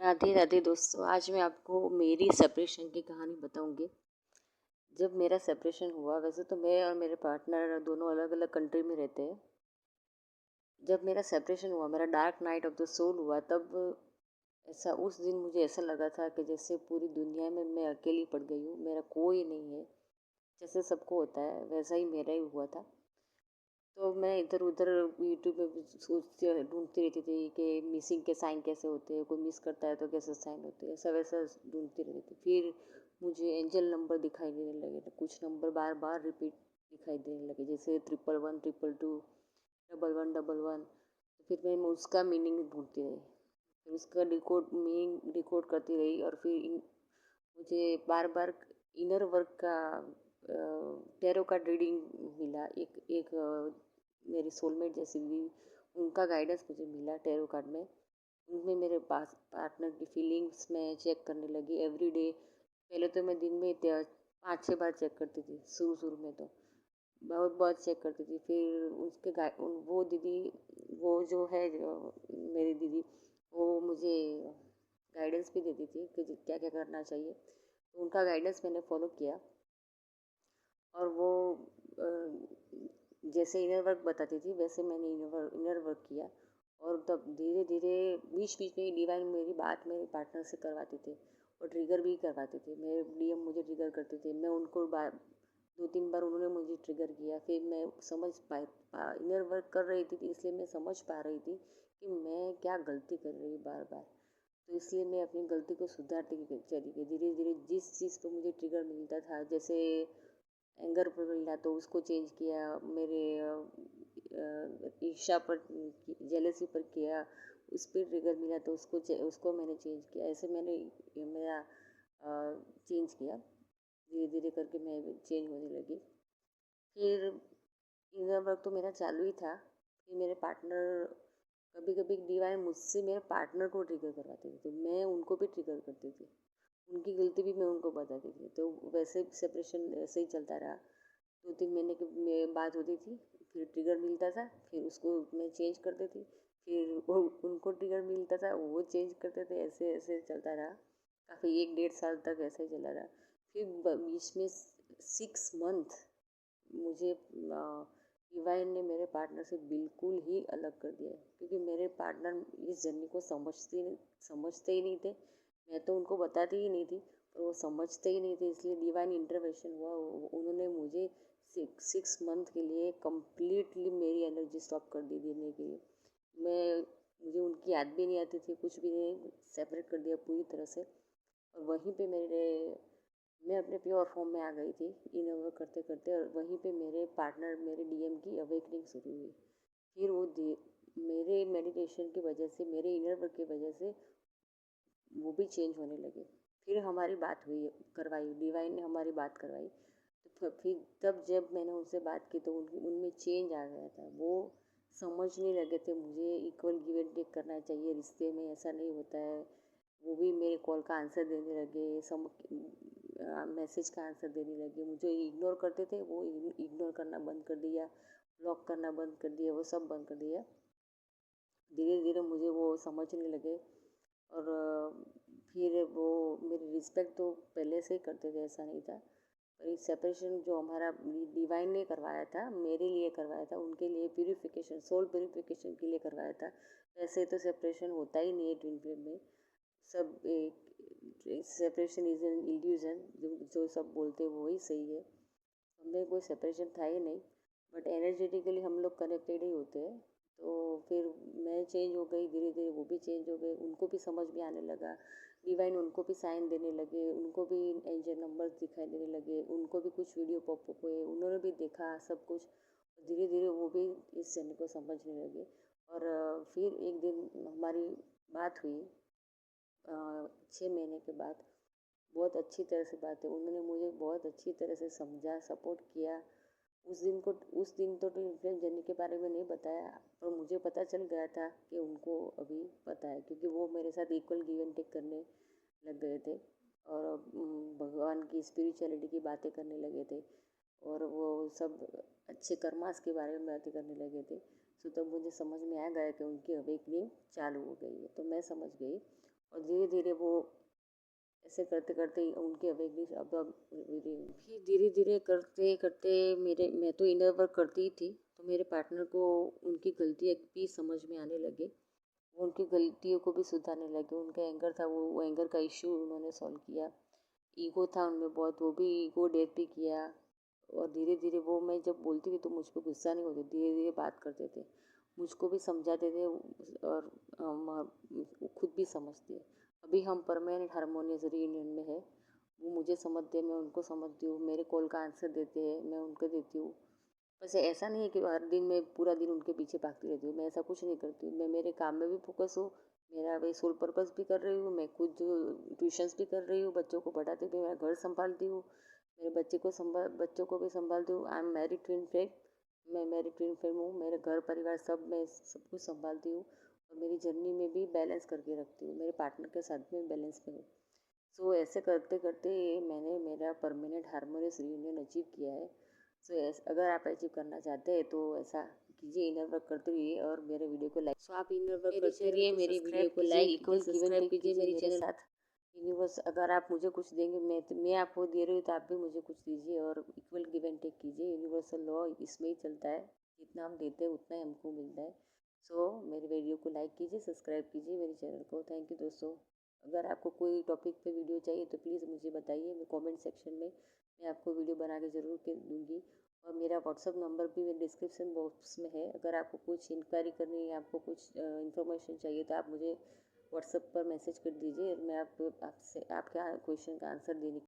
राधे राधे दोस्तों। आज मैं आपको मेरी सेपरेशन की कहानी बताऊंगी। जब मेरा सेपरेशन हुआ, वैसे तो मैं और मेरे पार्टनर दोनों अलग अलग कंट्री में रहते हैं। जब मेरा सेपरेशन हुआ, मेरा dark night of the soul हुआ, तब ऐसा उस दिन मुझे ऐसा लगा था कि जैसे पूरी दुनिया में मैं अकेली पड़ गई हूँ, मेरा कोई नहीं है। जैसे सबको होता है वैसा ही मेरा ही हुआ था। तो मैं इधर उधर यूट्यूब में भी सोचती ढूंढती रहती थी कि मिसिंग के साइन कैसे होते हैं, कोई मिस करता है तो कैसे साइन होते हैं, ऐसा वैसा ढूंढती रहती थी। फिर मुझे एंजल नंबर दिखाई देने लगे, तो कुछ नंबर बार बार रिपीट दिखाई देने लगे, जैसे 111 222 1111। तो फिर मैं उसका मीनिंग ढूंढती रही, फिर उसका डिकोड मीनिंग डिकोड करती रही। और फिर मुझे बार बार इनर वर्क का टैरो कार्ड रीडिंग मिला। एक एक मेरी सोलमेट जैसी भी उनका गाइडेंस मुझे मिला टैरो कार्ड में। उनमें मेरे पास पार्टनर की फीलिंग्स में चेक करने लगी एवरी डे। पहले तो मैं दिन में 5-6 बार चेक करती थी, शुरू शुरू में तो बहुत बहुत चेक करती थी। फिर उसके वो दीदी, वो जो है मेरी दीदी, वो मुझे गाइडेंस भी देती थी कि क्या क्या करना चाहिए। तो उनका गाइडेंस मैंने फॉलो किया। और वो अ, जैसे इनर वर्क बताती थी वैसे मैंने इनर वर्क किया। और तब धीरे धीरे बीच बीच में डिवाइन मेरी बात मेरे पार्टनर से करवाते थे, और ट्रिगर भी करवाते थे। मेरे डीएम मुझे ट्रिगर करते थे, मैं उनको 2-3 बार उन्होंने मुझे ट्रिगर किया। फिर मैं समझ पाई, इनर वर्क कर रही थी, इसलिए मैं समझ पा रही थी कि मैं क्या गलती कर रही हूँ बार बार। तो इसलिए मैं अपनी गलती को सुधारती चली गई धीरे धीरे। जिस चीज़ पर मुझे ट्रिगर मिलता था, जैसे एंगर पर मिला तो उसको चेंज किया, मेरे ईर्ष्या पर, जेलसी पर किया, उस पर ट्रिगर मिला तो उसको मैंने चेंज किया। ऐसे मैंने मेरा चेंज किया, धीरे धीरे करके मैं चेंज होने लगी। फिर इनर वर्क तो मेरा चालू ही था। फिर मेरे पार्टनर, कभी कभी डिवाइन मुझसे मेरे पार्टनर को ट्रिगर करवाते थे, तो मैं उनको भी ट्रिगर करती थी, उनकी गलती भी मैं उनको बताती थी। तो वैसे सेपरेशन ऐसे ही चलता रहा। 2-3 महीने की में बात होती थी, फिर ट्रिगर मिलता था, फिर उसको मैं चेंज कर देती। फिर वो उनको ट्रिगर मिलता था, वो चेंज करते थे। ऐसे ऐसे चलता रहा काफ़ी, 1-1.5 साल तक ऐसे ही चला रहा। फिर बीच में 6 मंथ मुझे डिवाइन ने मेरे पार्टनर से बिल्कुल ही अलग कर दिया, क्योंकि मेरे पार्टनर इस जर्नी को समझते ही नहीं थे। मैं तो उनको बताती ही नहीं थी, पर वो समझते ही नहीं थे। इसलिए डिवाइन इंटरवेंशन हुआ, उन्होंने मुझे 6 मंथ के लिए कम्प्लीटली मेरी एनर्जी स्टॉप कर दी देने के लिए। मैं मुझे उनकी याद भी नहीं आती थी, कुछ भी नहीं, सेपरेट कर दिया पूरी तरह से। और वहीं पे मैं अपने प्योर फॉर्म में आ गई थी इन ओवर करते करते। और वहीं पे मेरे पार्टनर, मेरे डीएम की अवेकनिंग शुरू हुई। फिर मेरे मेडिटेशन की वजह से, मेरे इनर वर्क की वजह से वो भी चेंज होने लगे। फिर हमारी बात हुई, करवाई डिवाइन ने हमारी बात करवाई। तो फिर तब जब मैंने उनसे बात की तो उनमें चेंज आ गया था। वो समझने लगे थे मुझे इक्वल गिव एंड टेक करना चाहिए रिश्ते में, ऐसा नहीं होता है। वो भी मेरे कॉल का आंसर देने लगे, मैसेज का आंसर देने लगे। मुझे इग्नोर करते थे, वो इग्नोर करना बंद कर दिया, ब्लॉक करना बंद कर दिया, वो सब बंद कर दिया। धीरे धीरे मुझे वो समझने लगे। और फिर वो मेरी रिस्पेक्ट तो पहले से ही करते थे, ऐसा नहीं था। पर सेपरेशन जो हमारा डिवाइन ने करवाया था, मेरे लिए करवाया था, उनके लिए प्यूरिफिकेशन, सोल प्यूरिफिकेशन के लिए करवाया था। वैसे तो सेपरेशन होता ही नहीं है ट्विन फ्लेम में। सब एक सेपरेशन इज एन इल्यूजन, जो सब बोलते हैं वही सही है। हमें कोई सेपरेशन था ही नहीं, बट एनर्जेटिकली हम लोग कनेक्टेड ही होते हैं। तो फिर मैं चेंज हो गई धीरे धीरे, वो भी चेंज हो गए, उनको भी समझ में आने लगा। डिवाइन उनको भी साइन देने लगे, उनको भी एंजल नंबर्स दिखाई देने लगे, उनको भी कुछ वीडियो पॉपअप हुए, उन्होंने भी देखा सब कुछ। धीरे धीरे वो भी इस जर्नी को समझने लगे। और फिर एक दिन हमारी बात हुई 6 महीने के बाद। बहुत अच्छी तरह से बात है, उन्होंने मुझे बहुत अच्छी तरह से समझा, सपोर्ट किया। उस दिन तो इन्फ्लुएंस जर्नी के बारे में नहीं बताया, पर मुझे पता चल गया था कि उनको अभी पता है, क्योंकि वो मेरे साथ इक्वल गिव एंड टेक करने लग गए थे। और भगवान की स्पिरिचुअलिटी की बातें करने लगे थे, और वो सब अच्छे कर्मास के बारे में बातें करने लगे थे। तो तब मुझे समझ में आ गया कि उनकी अवेकनिंग चालू हो गई है, तो मैं समझ गई। और धीरे धीरे वो ऐसे करते करते उनकी अवेयरनेस अब फिर धीरे धीरे करते करते मेरे मैं तो इनर वर्क करती ही थी, तो मेरे पार्टनर को उनकी गलतियाँ भी समझ में आने लगे। वो उनकी गलतियों को भी सुधारने लगे। उनका एंगर था, वो एंगर का इश्यू उन्होंने सॉल्व किया। ईगो था उनमें बहुत, वो भी ईगो डेथ भी किया। और धीरे धीरे वो, मैं जब बोलती थी तो मुझ पर गुस्सा नहीं होते, धीरे धीरे बात करते थे, मुझको भी समझाते थे। और वो खुद भी समझते। अभी हम परमानेंट हारमोनियस रीयूनियन में है। वो मुझे समझते हैं, मैं उनको समझती हूँ, मेरे कॉल का आंसर देते हैं, मैं उनको देती हूँ। बस ऐसा नहीं है कि हर दिन मैं पूरा दिन उनके पीछे भागती रहती हूँ, मैं ऐसा कुछ नहीं करती हूँ। मैं मेरे काम में भी फोकस हूँ, मेरा वही सोल पर्पस भी कर रही हूँ, मैं खुद जो ट्यूशन्स भी कर रही हूँ, बच्चों को पढ़ाती भी, मैं घर संभालती हूँ, मेरे बच्चों को भी संभालती हूँ। I am married to in fact, मैं मैरिड टू इनफैक्ट हूँ। मेरे घर परिवार सब, मैं सब कुछ संभालती हूँ। और मेरी जर्नी में भी बैलेंस करके रखती हूँ, मेरे पार्टनर के साथ में बैलेंस में हूँ। सो ऐसे करते करते मैंने मेरा परमानेंट हारमोनियस रीयूनियन अचीव किया है। सो अगर आप अचीव करना चाहते हैं तो ऐसा कीजिए, इनर वर्क करते रहिए और मेरे वीडियो को लाइक। सो आप इनर वर्क करते रहिए, मेरी वीडियो को लाइक कीजिए, सब्सक्राइब कीजिए मेरे साथ। यूनिवर्स, अगर आप मुझे कुछ देंगे, मैं आपको दे रही हूँ, तो आप भी मुझे कुछ दीजिए और इक्वल गिव एंड टेक कीजिए। यूनिवर्सल लॉ इसमें ही चलता है, जितना हम देते हैं उतना ही हमको मिलता है। सो मेरे वीडियो को लाइक कीजिए, सब्सक्राइब कीजिए मेरे चैनल को। थैंक यू दोस्तों। अगर आपको कोई टॉपिक पे वीडियो चाहिए तो प्लीज़ मुझे बताइए, मैं कमेंट सेक्शन में मैं आपको वीडियो बना के ज़रूर दूँगी। और मेरा व्हाट्सअप नंबर भी मेरे डिस्क्रिप्शन बॉक्स में है। अगर आपको कुछ इंक्वायरी करनी है, आपको कुछ इन्फॉर्मेशन चाहिए, तो आप मुझे व्हाट्सएप पर मैसेज कर दीजिए, मैं आपसे आपके क्वेश्चन का आंसर देने